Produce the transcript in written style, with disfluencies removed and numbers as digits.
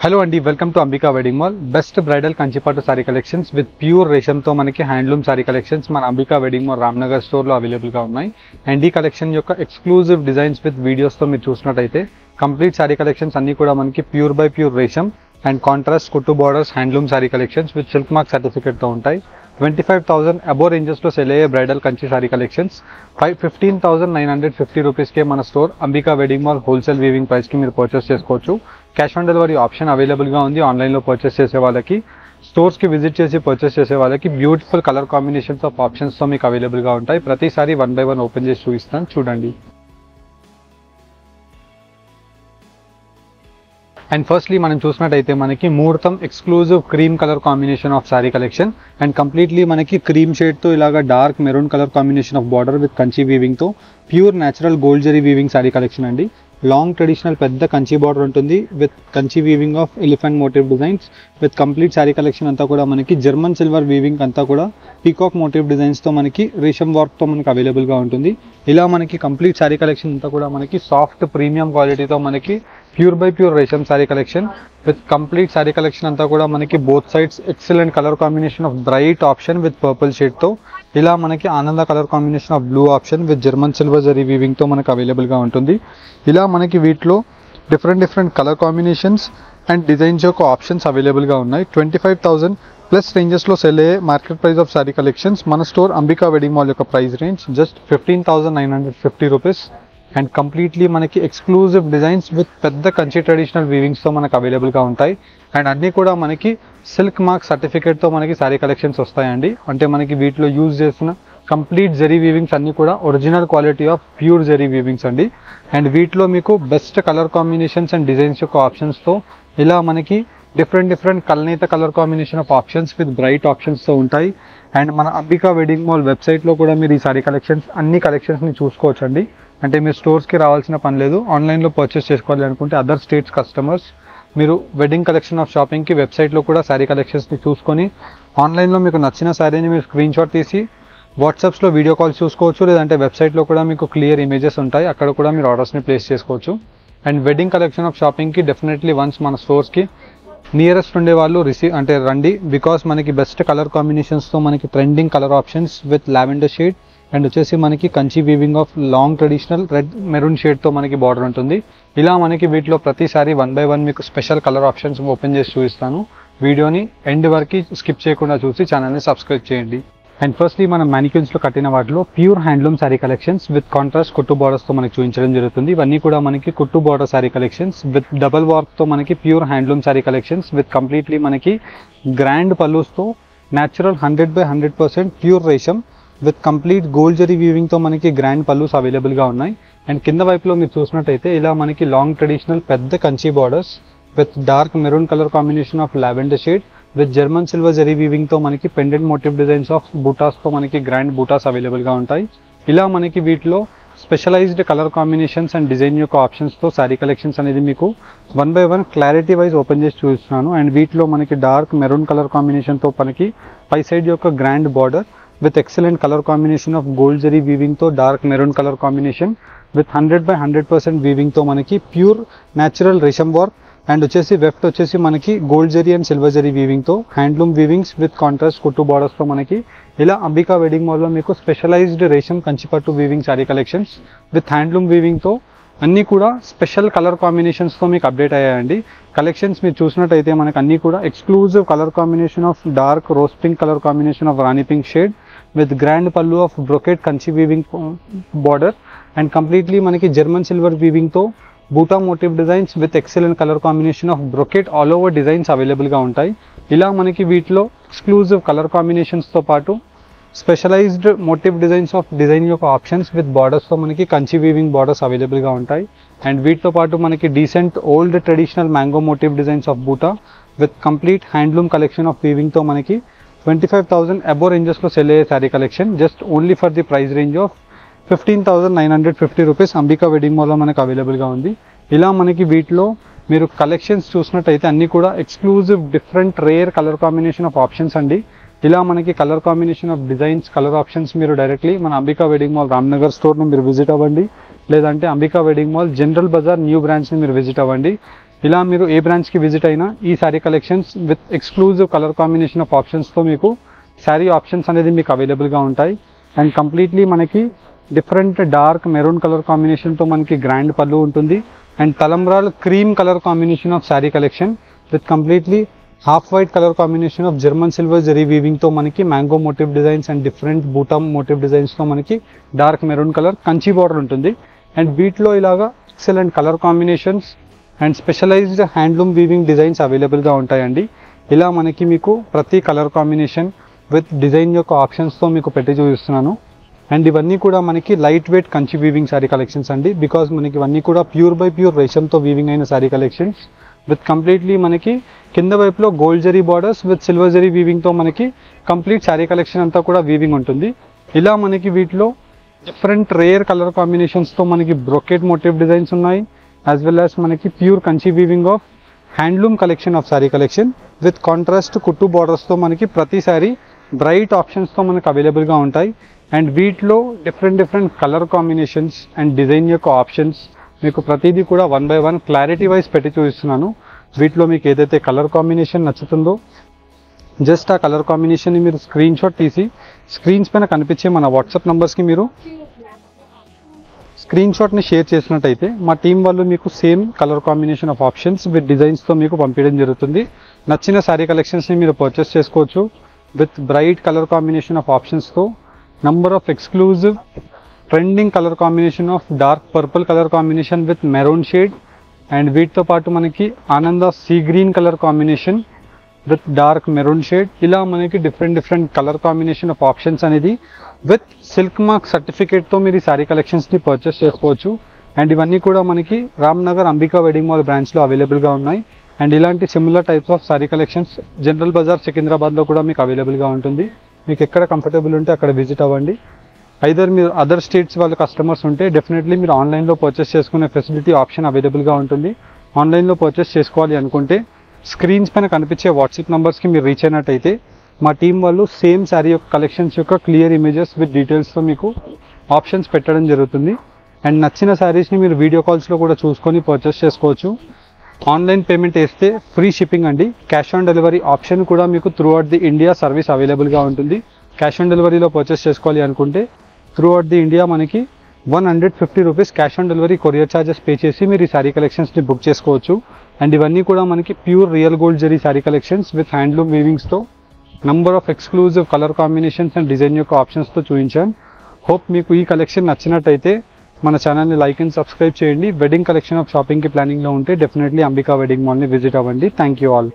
Hello అండి, welcome to Ambika wedding mall. Best bridal కంచిపట్టు sari collections with pure రేషంతో మనకి హ్యాండ్లూమ్ సారీ కలెక్షన్స్ మన అంబికా వెడ్డింగ్ మాల్ రామ్నగర్ స్టోర్లో అవైలబుల్గా ఉన్నాయి. అండ్ ఈ కలెక్షన్ యొక్క ఎక్స్క్లూజివ్ డిజైన్స్ విత్ వీడియోస్తో మీరు చూసినట్టయితే కంప్లీట్ సారీ కలెక్షన్స్ అన్ని కూడా మనకి pure by pure resham and contrast కుట్టు borders handloom sari collections with silk mark సర్టిఫికేట్తో ఉంటాయి. 25,000 అబోవ్ రేంజెస్లో సెల్ అయ్యే బ్రైడల్ కంచి సారీ కలెక్షన్స్ 15,950 రూపీస్కే మన store Ambika wedding mall wholesale weaving ప్రైస్కి మీరు పర్చేస్ చేసుకోవచ్చు. క్యాష్ ఆన్ డెలివరీ ఆప్షన్ అవైలబుల్గా ఉంది. ఆన్లైన్లో పర్చేస్ చేసే వాళ్ళకి, స్టోర్స్కి విజిట్ చేసి పర్చేస్ చేసే వాళ్ళకి బ్యూటిఫుల్ కలర్ కాంబినేషన్స్ ఆఫ్ ఆప్షన్స్తో మీకు అవైలబుల్గా ఉంటాయి. ప్రతిసారి 1 by 1 ఓపెన్ చేసి చూపిస్తాను, చూడండి. అండ్ ఫస్ట్లీ మనం చూసినట్టయితే మనకి ముహూర్తం exclusive cream colour combination of sari collection and completely మనకి క్రీమ్ షేడ్తో ఇలాగా dark maroon colour combination of border with Kanchi వీవింగ్తో pure natural gold zari weaving sari collection అండి. లాంగ్ ట్రెడిషనల్ పెద్ద కంచి బార్డర్ ఉంటుంది with Kanchi weaving of elephant motif designs with complete sari collection అంతా కూడా మనకి జర్మన్ సిల్వర్ వీవింగ్ అంతా కూడా పీకాక్ మోటివ్ డిజైన్స్తో మనకి రేషం వర్క్తో మనకి అవైలబుల్గా ఉంటుంది. ఇలా మనకి కంప్లీట్ సారీ కలెక్షన్ అంతా కూడా మనకి సాఫ్ట్ ప్రీమియం క్వాలిటీతో మనకి pure by pure resham sari collection with complete sari collection అంతా కూడా మనకి both sides excellent colour combination of bright option with purple షేడ్తో ఇలా మనకి ఆనంద colour combination of blue option with German silver zari వీవింగ్తో మనకు అవైలబుల్గా ఉంటుంది. ఇలా మనకి వీటిలో different colour combinations and designs యొక్క ఆప్షన్స్ అవైలబుల్గా ఉన్నాయి. 25,000 ప్లస్ రేంజెస్లో సెల్ అయ్యే market price of sari collections మన స్టోర్ అంబికా వెడ్డింగ్ మాల్ యొక్క price range just 15,950 rupees. And completely మనకి ఎక్స్క్లూజివ్ డిజైన్స్ విత్ పెద్ద కంచి ట్రెడిషనల్ వీవింగ్స్తో మనకు అవైలబుల్గా ఉంటాయి. అండ్ అన్నీ కూడా మనకి సిల్క్ మార్క్ సర్టిఫికేట్తో మనకి సారీ కలెక్షన్స్ వస్తాయండి. అంటే మనకి వీటిలో యూజ్ చేసిన కంప్లీట్ జరీ వీవింగ్స్ అన్నీ కూడా original quality of pure zari weavings అండి. అండ్ వీటిలో మీకు best colour combinations and designs యొక్క ఆప్షన్స్తో ఇలా మనకి డిఫరెంట్ కల్నేత colour combination of options with bright ఆప్షన్స్తో ఉంటాయి. అండ్ మన అంబికా వెడ్డింగ్ మాల్ వెబ్సైట్లో కూడా మీరు ఈ సారీ కలెక్షన్స్ అన్ని కలెక్షన్స్ని చూసుకోవచ్చండి. అంటే మీరు స్టోర్స్కి రావాల్సిన పని లేదు. ఆన్లైన్లో పర్చేస్ చేసుకోవాలి అనుకుంటే అదర్ స్టేట్స్ కస్టమర్స్ మీరు వెడ్డింగ్ కలెక్షన్ ఆఫ్ షాపింగ్కి వెబ్సైట్లో కూడా శారీ కలెక్షన్స్ని చూసుకొని ఆన్లైన్లో మీకు నచ్చిన శారీని మీరు స్క్రీన్ షాట్ తీసి వాట్సాప్స్లో వీడియో కాల్స్ చూసుకోవచ్చు. లేదంటే వెబ్సైట్లో కూడా మీకు క్లియర్ ఇమేజెస్ ఉంటాయి, అక్కడ కూడా మీరు ఆర్డర్స్ని ప్లేస్ చేసుకోవచ్చు. అండ్ వెడ్డింగ్ కలెక్షన్ ఆఫ్ షాపింగ్కి డెఫినెట్లీ వన్స్ మన స్టోర్స్కి నియరెస్ట్ ఉండే వాళ్ళు రండి. బికాస్ మనకి బెస్ట్ కలర్ కాంబినేషన్స్తో మనకి trending colour options with lavender shade and వచ్చేసి మనకి Kanchi weaving of long traditional red maroon షేడ్తో మనకి బార్డర్ ఉంటుంది. ఇలా మనకి వీటిలో ప్రతిసారి 1 by 1 మీకు స్పెషల్ కలర్ ఆప్షన్స్ ఓపెన్ చేసి చూపిస్తాను. వీడియోని ఎండ్ వరకు స్కిప్ చేయకుండా చూసి ఛానల్ని సబ్స్క్రైబ్ చేయండి. అండ్ ఫస్ట్లీ మనం మ్యానిక్యూన్స్లో కట్టిన వాటిలో pure handloom sari collections with contrast కుట్టు బార్డర్స్తో మనకి చూపించడం జరుగుతుంది. ఇవన్నీ కూడా మనకి కుట్టు border sari collections with double వర్క్తో మనకి pure handloom sari collections with completely మనకి గ్రాండ్ పల్లూస్తో natural 100% pure resham with complete gold zari వీవింగ్తో మనకి గ్రాండ్ పల్లూస్ అవైలబుల్గా ఉన్నాయి. అండ్ కింద వైపులో మీరు చూసినట్టయితే ఇలా మనకి లాంగ్ ట్రెడిషనల్ పెద్ద Kanchi borders with dark maroon colour combination of lavender shade with German silver zari వీవింగ్తో మనకి పెండెంట్ మోటివ్ డిజైన్స్ ఆఫ్ బూటాస్తో మనకి గ్రాండ్ బూటాస్ అవైలబుల్గా ఉంటాయి. ఇలా మనకి వీటిలో specialized colour combinations and design యొక్క ఆప్షన్స్తో శారీ కలెక్షన్స్ అనేది మీకు 1 by 1 క్లారిటీ వైజ్ ఓపెన్ చేసి చూస్తున్నాను. అండ్ వీటిలో మనకి డార్క్ మెరూన్ కలర్ కాంబినేషన్తో మనకి పై సైడ్ యొక్క grand border with excellent colour combination of gold zari వీవింగ్తో dark maroon colour combination with 100% వీవింగ్తో మనకి pure natural resham work and వచ్చేసి వెఫ్ట్ వచ్చేసి మనకి gold zari and silver zari వీవింగ్తో హ్యాండ్లూమ్ వీవింగ్స్ విత్ కాంట్రాస్ట్ కుట్టు బార్డర్స్తో మనకి ఇలా అంబికా వెడ్డింగ్ మాల్లో మీకు స్పెషలైజ్డ్ రేషం కంచిపట్టు weaving sari collections with handloom వీవింగ్తో అన్నీ కూడా స్పెషల్ కలర్ కాంబినేషన్స్తో మీకు అప్డేట్ అయ్యాయండి. కలెక్షన్స్ మీరు చూసినట్టయితే మనకు అన్నీ కూడా exclusive colour combination of dark rose pink colour combination of rani pink shade with grand pallu of brocade Kanchi weaving border and completely మనకి జర్మన్ సిల్వర్ వీవింగ్తో buta motif designs with excellent colour combination of brocade all over designs అవైలబుల్గా ఉంటాయి. ఇలా మనకి వీటిలో exclusive colour కాంబినేషన్స్తో పాటు specialized motif designs of design యొక్క ఆప్షన్స్ విత్ బార్డర్స్తో మనకి కంచి వీవింగ్ బార్డర్స్ అవైలబుల్గా ఉంటాయి. అండ్ వీటితో పాటు మనకి decent old traditional mango motif designs of buta with complete handloom collection of వీవింగ్తో మనకి 25,000 అబోవ్ రేంజెస్లో సెల్ అయ్యే sari collection just only for the price range of 15,950 rupees Ambika wedding మాల్లో మనకు అవైలబుల్గా ఉంది. ఇలా మనకి వీటిలో మీరు కలెక్షన్స్ చూసినట్టయితే అన్నీ కూడా exclusive different rare colour combination of options అండి. ఇలా మనకి colour combination of designs colour options మీరు డైరెక్ట్లీ మన అంబికా వెడ్డింగ్ మాల్ రామ్నగర్ స్టోర్ని మీరు విజిట్ అవ్వండి. లేదంటే Ambika wedding mall General Bazaar new బ్రాంచ్ని మీరు విజిట్ అవ్వండి. ఇలా మీరు ఏ బ్రాంచ్కి విజిట్ అయినా ఈ sari collections with exclusive colour combination of ఆప్షన్స్తో మీకు శారీ ఆప్షన్స్ అనేది మీకు అవైలబుల్గా ఉంటాయి. అండ్ కంప్లీట్లీ మనకి డిఫరెంట్ డార్క్ మెరూన్ కలర్ కాంబినేషన్తో మనకి గ్రాండ్ పళ్ళు ఉంటుంది. అండ్ తలంబ్రాల్ cream colour combination of sari collection with completely half white colour combination of German silver zari వీవింగ్తో మనకి mango motif designs and different బూటమ్ మోటివ్ డిజైన్స్తో మనకి dark maroon colour Kanchi border ఉంటుంది. అండ్ వీటిలో ఇలాగా excellent colour combinations and specialised handloom weaving designs అవైలబుల్గా ఉంటాయండి. ఇలా మనకి మీకు ప్రతి కలర్ కాంబినేషన్ విత్ డిజైన్ యొక్క ఆప్షన్స్తో మీకు పెట్టి చూపిస్తున్నాను. అండ్ ఇవన్నీ కూడా మనకి light weight Kanchi weaving sari collections అండి. బికాజ్ మనకి ఇవన్నీ కూడా ప్యూర్ బై ప్యూర్ రేషంతో వీవింగ్ అయిన శారీ కలెక్షన్స్ విత్ కంప్లీట్లీ మనకి కింద వైపులో గోల్డ్ జరీ బార్డర్స్ విత్ సిల్వర్ జరీ వీవింగ్తో మనకి కంప్లీట్ శారీ కలెక్షన్ అంతా కూడా వీవింగ్ ఉంటుంది. ఇలా మనకి వీటిలో డిఫరెంట్ రేర్ కలర్ కాంబినేషన్స్తో మనకి బ్రొకెట్ మోటివ్ డిజైన్స్ ఉన్నాయి. యాజ్ వెల్ యాజ్ మనకి pure Kanchi weaving of handloom collection of sari collection with contrast కుట్టు బార్డర్స్తో మనకి ప్రతి శారీ బ్రైట్ ఆప్షన్స్తో మనకు అవైలబుల్గా ఉంటాయి. అండ్ వీటిలో different colour combinations and design యొక్క ఆప్షన్స్ మీకు ప్రతిదీ కూడా 1 by 1 క్లారిటీ వైజ్ పెట్టి చూపిస్తున్నాను. వీటిలో మీకు ఏదైతే కలర్ కాంబినేషన్ నచ్చుతుందో జస్ట్ ఆ కలర్ కాంబినేషన్ని మీరు స్క్రీన్ షాట్ తీసి స్క్రీన్స్ పైన కనిపించే మన వాట్సాప్ నంబర్స్కి మీరు స్క్రీన్ షాట్ని షేర్ చేసినట్టయితే మా టీం వాళ్ళు మీకు same colour combination of options with డిజైన్స్తో మీకు పంపించడం జరుగుతుంది. నచ్చిన శారీ కలెక్షన్స్ని మీరు పర్చేస్ చేసుకోవచ్చు with bright colour combination of ఆప్షన్స్తో number of exclusive trending colour combination of dark purple colour combination with maroon shade and వీటితో పాటు మనకి ఆనంద sea green colour combination with dark maroon shade. ఇలా మనకి different colour combination of options అనేది with silk mark సర్టిఫికేట్తో మీరు ఈ శారీ కలెక్షన్స్ని పర్చేస్ చేసుకోవచ్చు. అండ్ ఇవన్నీ కూడా మనకి రామ్నగర్ అంబికా వెడ్డింగ్ మాల్ బ్రాంచ్లో అవైలబుల్గా ఉన్నాయి. అండ్ ఇలాంటి similar types of sari collections General Bazaar సికింద్రాబాద్లో కూడా మీకు అవైలబుల్గా ఉంటుంది. మీకు ఎక్కడ కంఫర్టబుల్ ఉంటే అక్కడ విజిట్ అవ్వండి. ఐదర్ మీరు అదర్ స్టేట్స్ వాళ్ళ కస్టమర్స్ ఉంటే డెఫినెట్లీ మీరు ఆన్లైన్లో పర్చేస్ చేసుకునే ఫెసిలిటీ ఆప్షన్ అవైలబుల్గా ఉంటుంది. ఆన్లైన్లో పర్చేస్ చేసుకోవాలి అనుకుంటే స్క్రీన్స్ పైన కనిపించే వాట్సాప్ నెంబర్స్కి మీరు రీచ్ అయినట్టయితే మా టీం వాళ్ళు సేమ్ శారీ యొక్క కలెక్షన్స్ యొక్క క్లియర్ ఇమేజెస్ విత్ డీటెయిల్స్తో మీకు ఆప్షన్స్ పెట్టడం జరుగుతుంది. అండ్ నచ్చిన శారీస్ని మీరు వీడియో కాల్స్లో కూడా చూసుకొని పర్చేస్ చేసుకోవచ్చు. ఆన్లైన్ పేమెంట్ వేస్తే ఫ్రీ షిప్పింగ్ అండి. క్యాష్ ఆన్ డెలివరీ ఆప్షన్ కూడా మీకు through out the India service అవైలబుల్గా ఉంటుంది. క్యాష్ ఆన్ డెలివరీలో పర్చేస్ చేసుకోవాలి అనుకుంటే త్రూ అవుట్ ది ఇండియా మనకి 150 rupees cash on delivery courier charges pay చేసి మీరు ఈ శారీ కలెక్షన్స్ని బుక్ చేసుకోవచ్చు. అండ్ ఇవన్నీ కూడా మనకి ప్యూర్ రియల్ గోల్డ్ జరీ శారీ కలెక్షన్స్ విత్ హ్యాండ్లూమ్ వీవింగ్స్తో number of exclusive colour combinations and design యొక్క ఆప్షన్స్తో చూపించాను. హోప్ మీకు ఈ కలెక్షన్ నచ్చినట్టయితే మన ఛానల్ని లైక్ అండ్ సబ్స్క్రైబ్ చేయండి. వెడ్డింగ్ కలెక్షన్ ఆఫ్ షాపింగ్కి ప్లానింగ్లో ఉంటే డెఫినెట్లీ అంబికా వెడ్డింగ్ మాల్ని విజిట్ అవ్వండి. Thank you all.